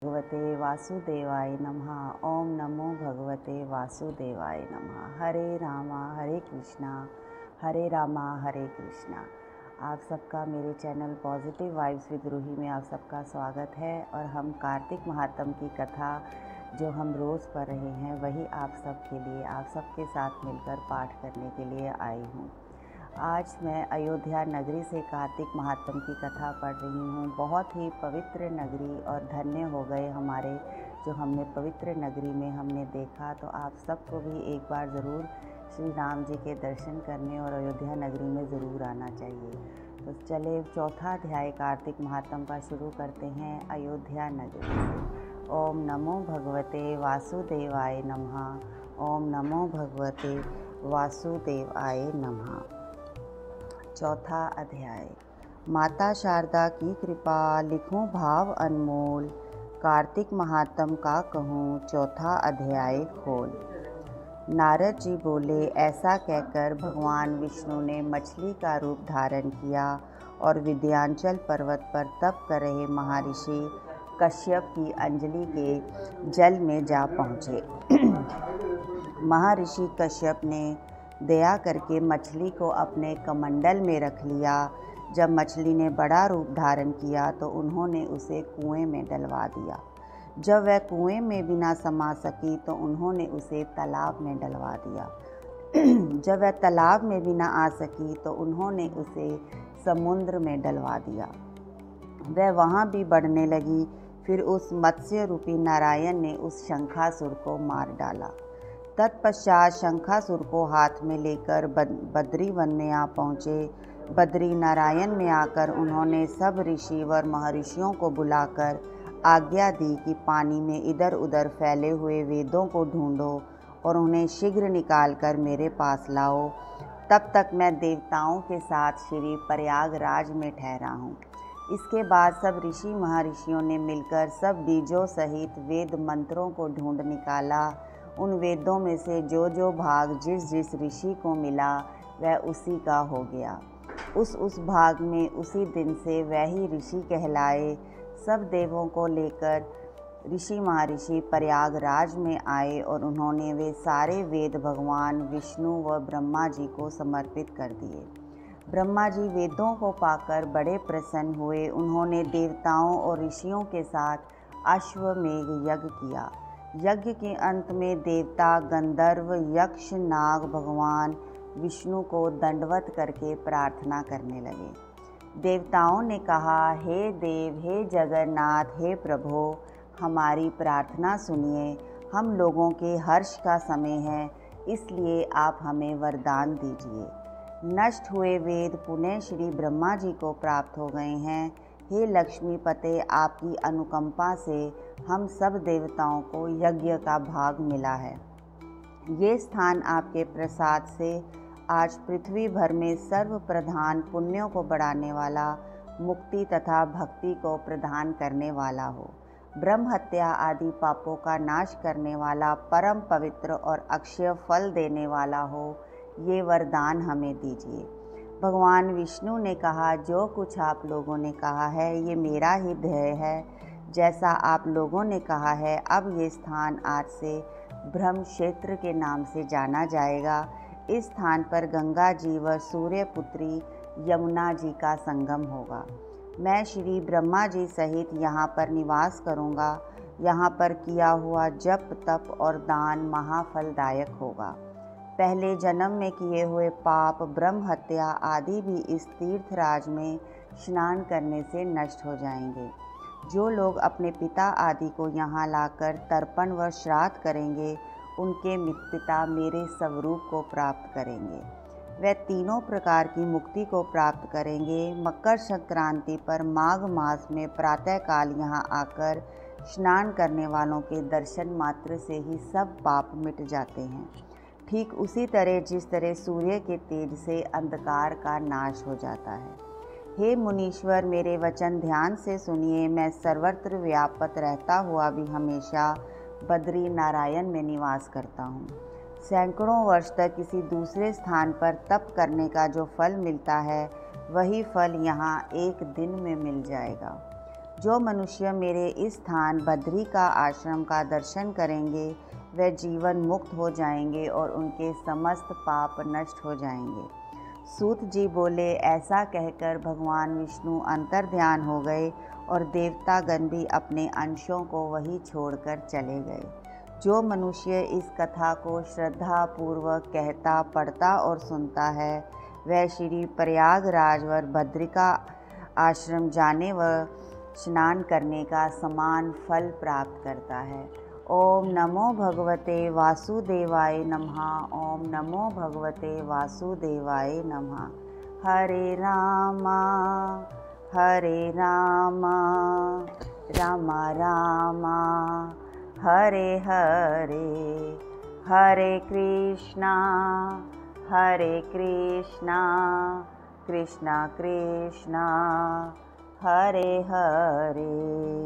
भगवते वासुदेवाय नमः। ओम नमो भगवते वासुदेवाय नमः। हरे रामा हरे कृष्णा। आप सबका मेरे channel positive vibes with Ruhi में आप सबका स्वागत है। और हम कार्तिक महात्म की कथा जो हम रोज़ पढ़ रहे हैं वही आप सबके लिए, आप सबके साथ मिलकर पाठ करने के लिए आई हूँ। आज मैं अयोध्या नगरी से कार्तिक महात्म की कथा पढ़ रही हूँ। बहुत ही पवित्र नगरी और धन्य हो गए हमारे जो हमने पवित्र नगरी में हमने देखा। तो आप सबको भी एक बार ज़रूर श्री राम जी के दर्शन करने और अयोध्या नगरी में ज़रूर आना चाहिए। तो चले चौथा अध्याय कार्तिक महात्म का शुरू करते हैं अयोध्या नगरी से। ओम नमो भगवते वासुदेवाय नमः। ओम नमो भगवते वासुदेवाय नमः। चौथा अध्याय। माता शारदा की कृपा लिखूं भाव अनमोल, कार्तिक महात्म का कहूँ चौथा अध्याय खोल। नारद जी बोले, ऐसा कहकर भगवान विष्णु ने मछली का रूप धारण किया और विंध्याचल पर्वत पर तप कर रहे महर्षि कश्यप की अंजलि के जल में जा पहुँचे। महर्षि कश्यप ने दया करके मछली को अपने कमंडल में रख लिया। जब मछली ने बड़ा रूप धारण किया तो उन्होंने उसे कुएं में डलवा दिया। जब वह कुएं में भी ना समा सकी तो उन्होंने उसे तालाब में डलवा दिया। जब वह तालाब में भी ना आ सकी तो उन्होंने उसे समुद्र में डलवा दिया। वह वहाँ भी बढ़ने लगी। फिर उस मत्स्य रूपी नारायण ने उस शंखासुर को मार डाला। तत्पश्चात शंखासुर को हाथ में लेकर बद्री वन में आ पहुँचे। बद्री नारायण में आकर उन्होंने सब ऋषि व महर्षियों को बुलाकर आज्ञा दी कि पानी में इधर उधर फैले हुए वेदों को ढूंढो और उन्हें शीघ्र निकाल कर मेरे पास लाओ। तब तक मैं देवताओं के साथ श्री प्रयागराज में ठहरा हूँ। इसके बाद सब ऋषि महर्षियों ने मिलकर सब बीजों सहित वेद मंत्रों को ढूंढ निकाला। उन वेदों में से जो भाग जिस जिस ऋषि को मिला वह उसी का हो गया। उस भाग में उसी दिन से वह ही ऋषि कहलाए। सब देवों को लेकर ऋषि महर्षि प्रयागराज में आए और उन्होंने वे सारे वेद भगवान विष्णु व ब्रह्मा जी को समर्पित कर दिए। ब्रह्मा जी वेदों को पाकर बड़े प्रसन्न हुए। उन्होंने देवताओं और ऋषियों के साथ अश्वमेघ यज्ञ किया। यज्ञ के अंत में देवता, गंधर्व, यक्ष, नाग भगवान विष्णु को दंडवत करके प्रार्थना करने लगे। देवताओं ने कहा, हे देव, हे जगन्नाथ, हे प्रभु, हमारी प्रार्थना सुनिए। हम लोगों के हर्ष का समय है, इसलिए आप हमें वरदान दीजिए। नष्ट हुए वेद पुनः श्री ब्रह्मा जी को प्राप्त हो गए हैं। हे लक्ष्मीपते, आपकी अनुकंपा से हम सब देवताओं को यज्ञ का भाग मिला है। ये स्थान आपके प्रसाद से आज पृथ्वी भर में सर्व प्रधान पुण्यों को बढ़ाने वाला, मुक्ति तथा भक्ति को प्रदान करने वाला हो। ब्रह्म हत्या आदि पापों का नाश करने वाला, परम पवित्र और अक्षय फल देने वाला हो। ये वरदान हमें दीजिए। भगवान विष्णु ने कहा, जो कुछ आप लोगों ने कहा है ये मेरा ही ध्येय है। जैसा आप लोगों ने कहा है, अब ये स्थान आज से ब्रह्म क्षेत्र के नाम से जाना जाएगा। इस स्थान पर गंगा जी व सूर्य पुत्री यमुना जी का संगम होगा। मैं श्री ब्रह्मा जी सहित यहाँ पर निवास करूँगा। यहाँ पर किया हुआ जप, तप और दान महाफलदायक होगा। पहले जन्म में किए हुए पाप, ब्रह्म हत्या आदि भी इस तीर्थराज में स्नान करने से नष्ट हो जाएंगे। जो लोग अपने पिता आदि को यहाँ लाकर तर्पण व श्राद्ध करेंगे, उनके पिता मेरे स्वरूप को प्राप्त करेंगे। वे तीनों प्रकार की मुक्ति को प्राप्त करेंगे। मकर संक्रांति पर माघ मास में प्रातःकाल यहाँ आकर स्नान करने वालों के दर्शन मात्र से ही सब पाप मिट जाते हैं। ठीक उसी तरह जिस तरह सूर्य के तेज से अंधकार का नाश हो जाता है। हे मुनीश्वर, मेरे वचन ध्यान से सुनिए। मैं सर्वत्र व्यापत रहता हुआ भी हमेशा बद्री नारायण में निवास करता हूँ। सैकड़ों वर्ष तक किसी दूसरे स्थान पर तप करने का जो फल मिलता है, वही फल यहाँ एक दिन में मिल जाएगा। जो मनुष्य मेरे इस स्थान बद्री का आश्रम का दर्शन करेंगे वे जीवन मुक्त हो जाएंगे और उनके समस्त पाप नष्ट हो जाएंगे। सूत जी बोले, ऐसा कहकर भगवान विष्णु अंतर्ध्यान हो गए और देवतागण भी अपने अंशों को वहीं छोड़कर चले गए। जो मनुष्य इस कथा को श्रद्धा पूर्वक कहता, पढ़ता और सुनता है वह श्री प्रयागराज व बद्रिका आश्रम जाने व स्नान करने का समान फल प्राप्त करता है। ओम नमो भगवते वासुदेवाय नमः। ओम नमो भगवते वासुदेवाय नमः। हरे रामा राम रामा हरे हरे, हरे कृष्णा कृष्णा कृष्णा हरे हरे।